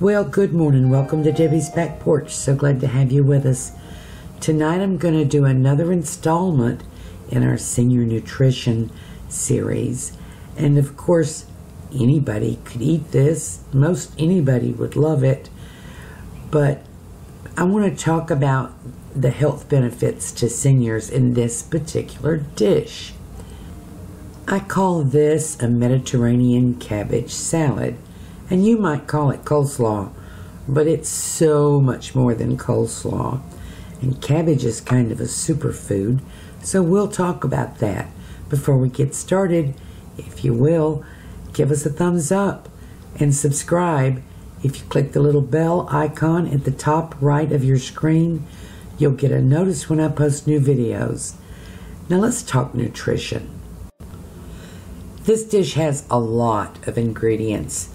Well, good morning. Welcome to Debbie's Back Porch. So glad to have you with us. Tonight I'm going to do another installment in our senior nutrition series. And of course, anybody could eat this. Most anybody would love it. But I want to talk about the health benefits to seniors in this particular dish. I call this a Mediterranean cabbage salad. And you might call it coleslaw, but it's so much more than coleslaw. And cabbage is kind of a superfood, so we'll talk about that. Before we get started, if you will, give us a thumbs up and subscribe. If you click the little bell icon at the top right of your screen, you'll get a notice when I post new videos. Now let's talk nutrition. This dish has a lot of ingredients,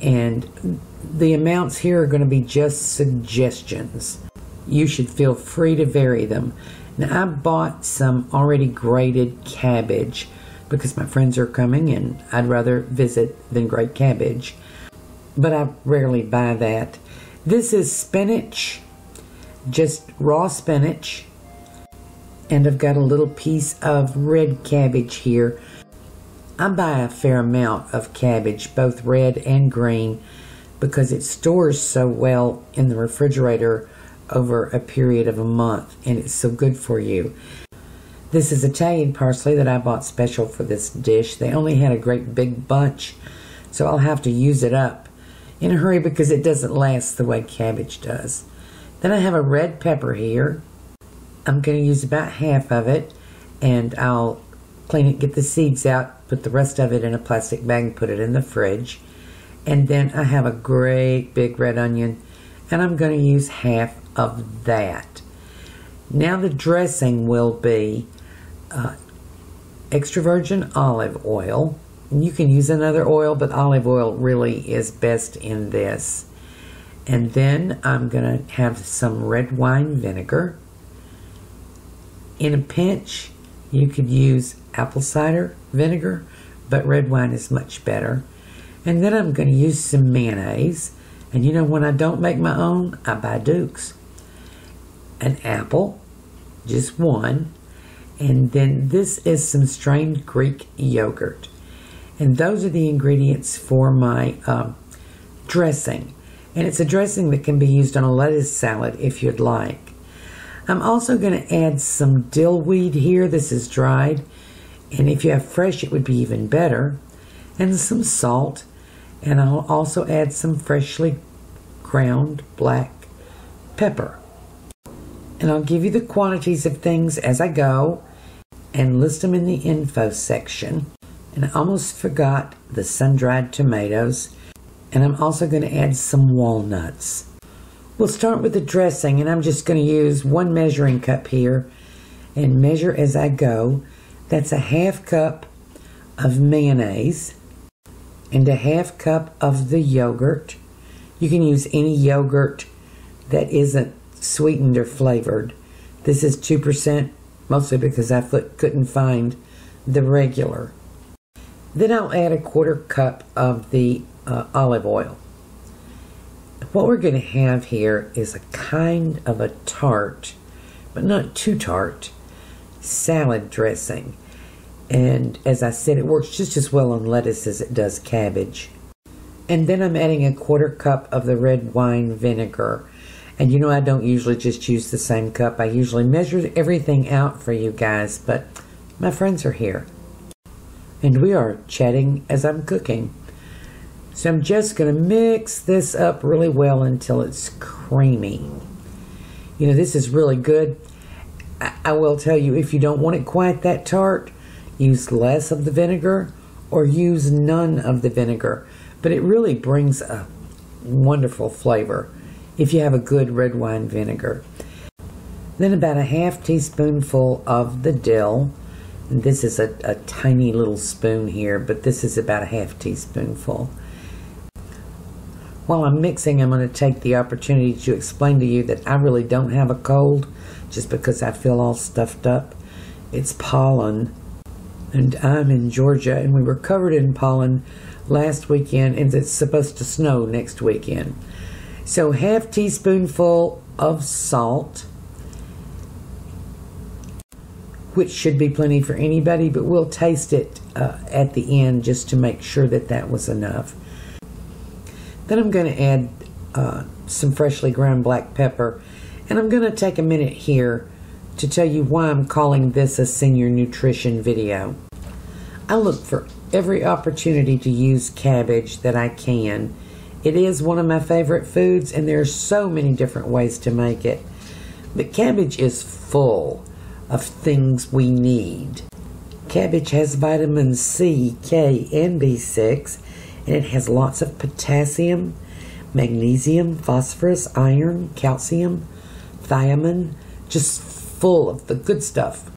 and the amounts here are going to be just suggestions. You should feel free to vary them. Now I bought some already grated cabbage because my friends are coming and I'd rather visit than grate cabbage. But I rarely buy that. This is spinach, just raw spinach. And I've got a little piece of red cabbage here. I buy a fair amount of cabbage, both red and green, because it stores so well in the refrigerator over a period of a month, and it's so good for you. This is Italian parsley that I bought special for this dish. They only had a great big bunch, so I'll have to use it up in a hurry because it doesn't last the way cabbage does. Then I have a red pepper here. I'm going to use about half of it, and I'll clean it, get the seeds out, put the rest of it in a plastic bag and put it in the fridge. And then I have a great big red onion, and I'm going to use half of that. Now the dressing will be extra virgin olive oil. You can use another oil, but olive oil really is best in this. And then I'm going to have some red wine vinegar. In a pinch, you could use apple cider vinegar, but red wine is much better. And then I'm going to use some mayonnaise. And you know, when I don't make my own, I buy Duke's. An apple, just one. And then this is some strained Greek yogurt. And those are the ingredients for my dressing. And it's a dressing that can be used on a lettuce salad if you'd like. I'm also going to add some dill weed here. This is dried. And if you have fresh, it would be even better. And some salt. And I'll also add some freshly ground black pepper. And I'll give you the quantities of things as I go and list them in the info section. And I almost forgot the sun-dried tomatoes. And I'm also going to add some walnuts. We'll start with the dressing, and I'm just going to use one measuring cup here and measure as I go. That's a half cup of mayonnaise and a half cup of the yogurt. You can use any yogurt that isn't sweetened or flavored. This is 2%, mostly because I couldn't find the regular. Then I'll add a quarter cup of the olive oil. What we're going to have here is a kind of a tart, but not too tart, salad dressing. And as I said, it works just as well on lettuce as it does cabbage. And then I'm adding a quarter cup of the red wine vinegar. And you know, I don't usually just use the same cup. I usually measure everything out for you guys, but my friends are here. And we are chatting as I'm cooking. So I'm just going to mix this up really well until it's creamy. You know, this is really good. I will tell you, if you don't want it quite that tart, use less of the vinegar or use none of the vinegar. But it really brings a wonderful flavor if you have a good red wine vinegar. Then about a half teaspoonful of the dill. And this is a tiny little spoon here, but this is about a half teaspoonful. While I'm mixing, I'm going to take the opportunity to explain to you that I really don't have a cold just because I feel all stuffed up. It's pollen, and I'm in Georgia, and we were covered in pollen last weekend, and it's supposed to snow next weekend. So half teaspoonful of salt, which should be plenty for anybody, but we'll taste it at the end just to make sure that that was enough. Then I'm going to add some freshly ground black pepper, and I'm going to take a minute here to tell you why I'm calling this a senior nutrition video. I look for every opportunity to use cabbage that I can. It is one of my favorite foods, and there's so many different ways to make it. But cabbage is full of things we need. Cabbage has vitamins C, K, and B6, and it has lots of potassium, magnesium, phosphorus, iron, calcium, thiamine, just full of the good stuff.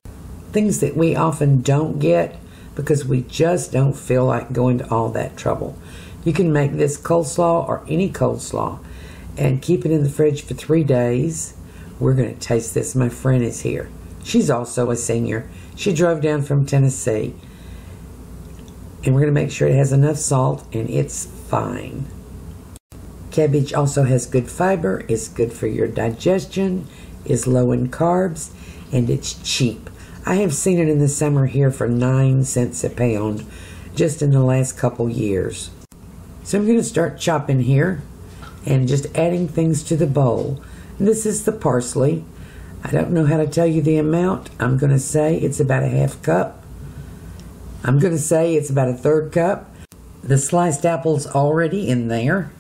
Things that we often don't get because we just don't feel like going to all that trouble. You can make this coleslaw or any coleslaw and keep it in the fridge for 3 days. We're going to taste this. My friend is here. She's also a senior. She drove down from Tennessee. And we're going to make sure it has enough salt, and it's fine. Cabbage also has good fiber, is good for your digestion, is low in carbs, and it's cheap. I have seen it in the summer here for 9 cents a pound just in the last couple years. So I'm going to start chopping here and just adding things to the bowl. This is the parsley. I don't know how to tell you the amount. I'm going to say it's about a half cup. I'm going to say it's about a 1/3 cup. The sliced apple's already in there.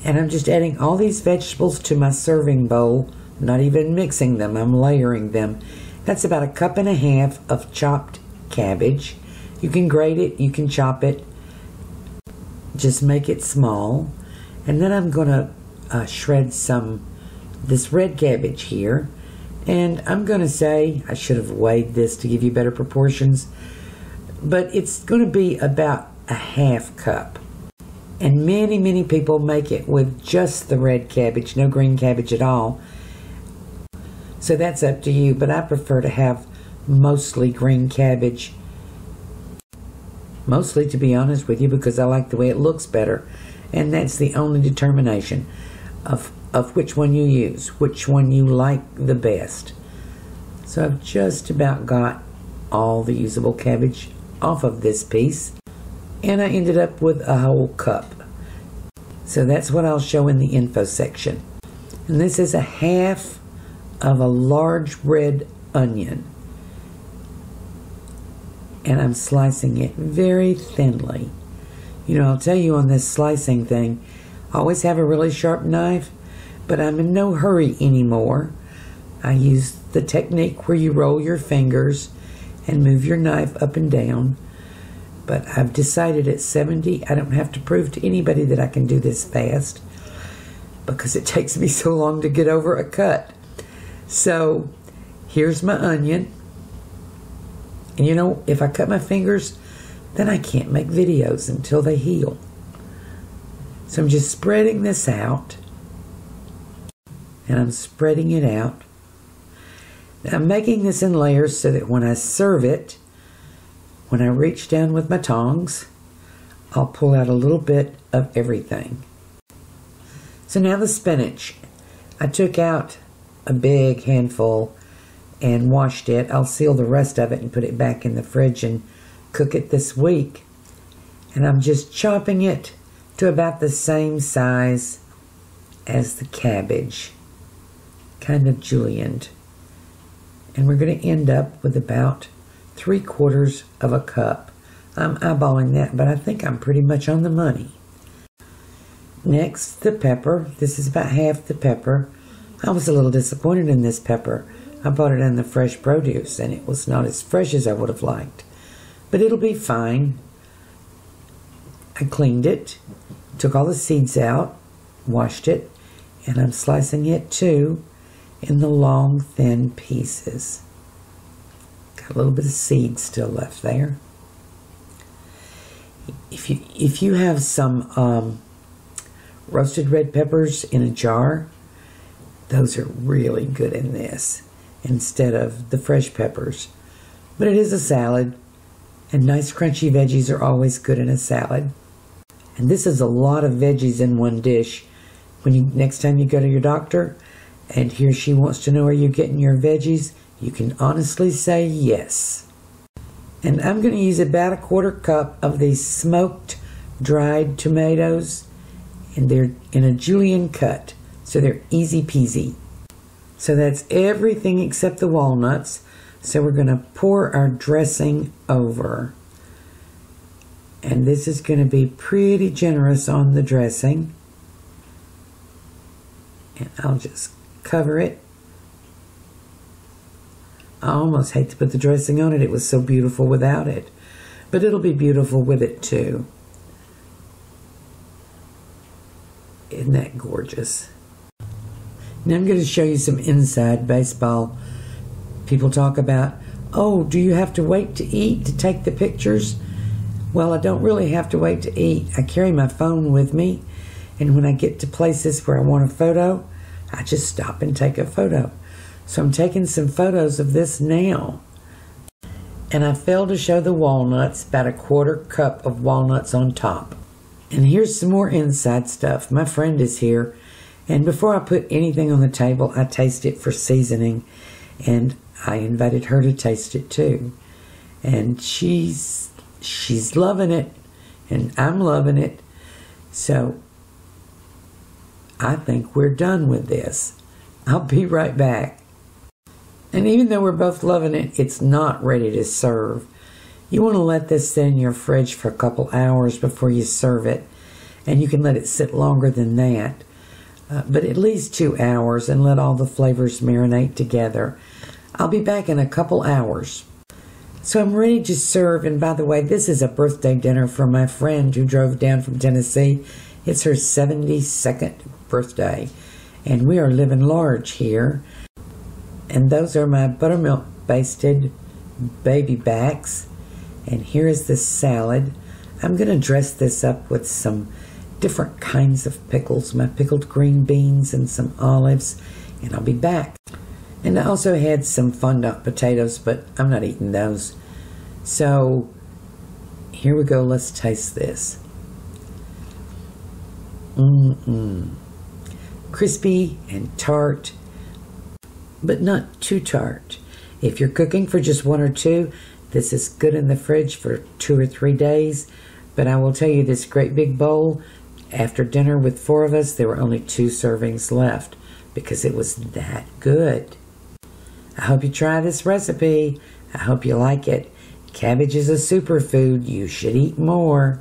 And I'm just adding all these vegetables to my serving bowl. Not even mixing them, I'm layering them. That's about 1.5 cups of chopped cabbage. You can grate it, you can chop it. Just make it small. And then I'm going to shred this red cabbage here. And I'm going to say, I should have weighed this to give you better proportions, but it's going to be about a 1/2 cup. And many people make it with just the red cabbage, no green cabbage at all. So that's up to you, but I prefer to have mostly green cabbage. Mostly, to be honest with you, because I like the way it looks better. And that's the only determination of which one you use, which one you like the best. So I've just about got all the usable cabbage off of this piece, and I ended up with a whole cup. So that's what I'll show in the info section. And this is 1/2 of a large red onion, and I'm slicing it very thinly. You know, I'll tell you on this slicing thing, always have a really sharp knife, but I'm in no hurry anymore. I use the technique where you roll your fingers and move your knife up and down. But I've decided at 70, I don't have to prove to anybody that I can do this fast, because it takes me so long to get over a cut. So here's my onion. And you know, if I cut my fingers, then I can't make videos until they heal. So I'm just spreading this out. And I'm spreading it out. Now I'm making this in layers so that when I serve it, when I reach down with my tongs, I'll pull out a little bit of everything. So now the spinach. I took out a big handful and washed it. I'll seal the rest of it and put it back in the fridge and cook it this week. And I'm just chopping it to about the same size as the cabbage. Kind of julienne. And we're going to end up with about 3/4 of a cup. I'm eyeballing that, but I think I'm pretty much on the money. Next, the pepper. This is about half the pepper. I was a little disappointed in this pepper. I bought it in the fresh produce, and it was not as fresh as I would have liked. But it'll be fine. I cleaned it, took all the seeds out, washed it, and I'm slicing it too in the long, thin pieces. Got a little bit of seed still left there. If you have some roasted red peppers in a jar, those are really good in this instead of the fresh peppers. But it is a salad, and nice crunchy veggies are always good in a salad. And this is a lot of veggies in one dish next time you go to your doctor and he or she wants to know, are you getting your veggies? You can honestly say yes. And I'm going to use about 1/4 cup of these smoked dried tomatoes, and they're in a Julienne cut, so they're easy peasy. So that's everything except the walnuts. So we're going to pour our dressing over. And this is going to be pretty generous on the dressing. And I'll just cover it. I almost hate to put the dressing on it. It was so beautiful without it. But it'll be beautiful with it too. Isn't that gorgeous? Now I'm going to show you some inside baseball. People talk about, oh, do you have to wait to eat to take the pictures? Well, I don't really have to wait to eat. I carry my phone with me, and when I get to places where I want a photo, I just stop and take a photo. So I'm taking some photos of this now. And I failed to show the walnuts, about 1/4 cup of walnuts on top. And here's some more inside stuff. My friend is here, and before I put anything on the table, I taste it for seasoning, and I invited her to taste it too. And she's loving it, and I'm loving it. So I think we're done with this. I'll be right back. And even though we're both loving it, it's not ready to serve. You want to let this sit in your fridge for a couple hours before you serve it. And you can let it sit longer than that. But at least 2 hours, and let all the flavors marinate together. I'll be back in a couple hours. So I'm ready to serve. And by the way, this is a birthday dinner for my friend who drove down from Tennessee. It's her 72nd birthday. And we are living large here. And those are my buttermilk basted baby backs. And here is the salad. I'm going to dress this up with some different kinds of pickles. My pickled green beans and some olives. And I'll be back. And I also had some fondant potatoes, but I'm not eating those. So here we go. Let's taste this. Crispy and tart, but not too tart. If you're cooking for just 1 or 2, this is good in the fridge for 2 or 3 days. But I will tell you, this great big bowl, after dinner with 4 of us, there were only 2 servings left because it was that good. I hope you try this recipe. I hope you like it. Cabbage is a superfood. You should eat more.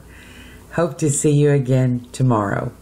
Hope to see you again tomorrow.